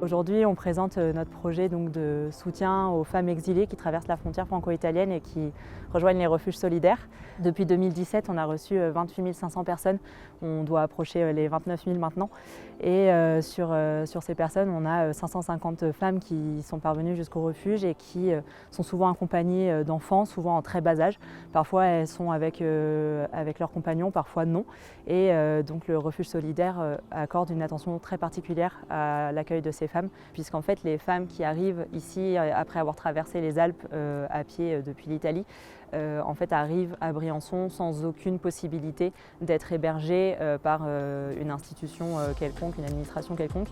Aujourd'hui, on présente notre projet donc, de soutien aux femmes exilées qui traversent la frontière franco-italienne et qui rejoignent les refuges solidaires. Depuis 2017, on a reçu 28 500 personnes. On doit approcher les 29 000 maintenant. Et sur ces personnes, on a 550 femmes qui sont parvenues jusqu'au refuge et qui sont souvent accompagnées d'enfants, souvent en très bas âge. Parfois, elles sont avec leurs compagnons, parfois non. Et donc le refuge solidaire accorde une attention très particulière à l'accueil de ces femmes, puisqu'en fait les femmes qui arrivent ici après avoir traversé les Alpes à pied depuis l'Italie, en fait arrivent à Briançon sans aucune possibilité d'être hébergées par une institution quelconque, une administration quelconque.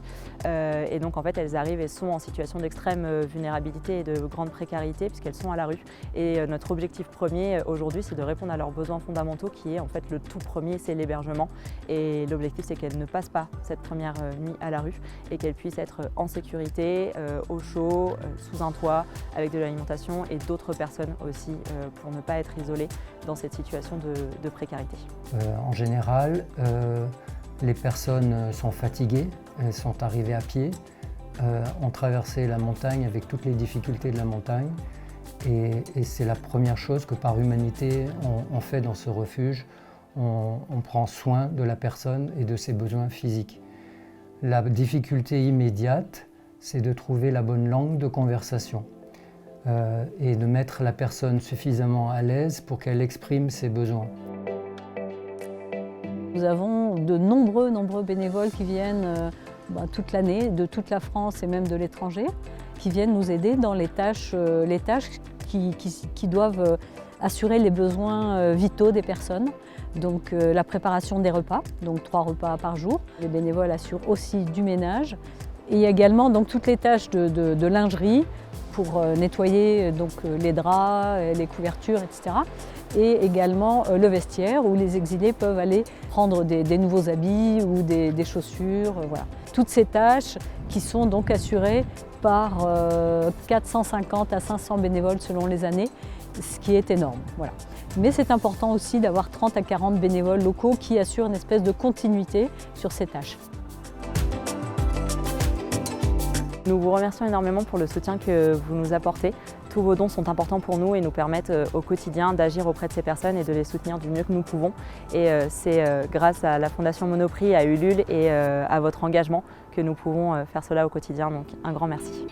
Et donc en fait elles arrivent et sont en situation d'extrême vulnérabilité et de grande précarité puisqu'elles sont à la rue. Et notre objectif premier aujourd'hui, c'est de répondre à leurs besoins fondamentaux qui est en fait le tout premier, c'est l'hébergement. Et l'objectif, c'est qu'elles ne passent pas cette première nuit à la rue et qu'elles puissent être en sécurité, au chaud, sous un toit, avec de l'alimentation et d'autres personnes aussi pour ne pas être isolées dans cette situation de précarité. En général, les personnes sont fatiguées, elles sont arrivées à pied, ont traversé la montagne avec toutes les difficultés de la montagne. Et c'est la première chose que par humanité on fait dans ce refuge. On prend soin de la personne et de ses besoins physiques. La difficulté immédiate, c'est de trouver la bonne langue de conversation et de mettre la personne suffisamment à l'aise pour qu'elle exprime ses besoins. Nous avons de nombreux bénévoles qui viennent toute l'année, de toute la France et même de l'étranger, qui viennent nous aider dans les tâches qui doivent assurer les besoins vitaux des personnes. Donc la préparation des repas, donc 3 repas par jour. Les bénévoles assurent aussi du ménage et également donc, toutes les tâches de lingerie pour nettoyer donc, les draps, les couvertures, etc. Et également le vestiaire où les exilés peuvent aller prendre des nouveaux habits ou des chaussures. Voilà. Toutes ces tâches qui sont donc assurées par 450 à 500 bénévoles selon les années, ce qui est énorme. Voilà. Mais c'est important aussi d'avoir 30 à 40 bénévoles locaux qui assurent une espèce de continuité sur ces tâches. Nous vous remercions énormément pour le soutien que vous nous apportez. Tous vos dons sont importants pour nous et nous permettent au quotidien d'agir auprès de ces personnes et de les soutenir du mieux que nous pouvons. Et c'est grâce à la Fondation Monoprix, à Ulule et à votre engagement que nous pouvons faire cela au quotidien. Donc un grand merci.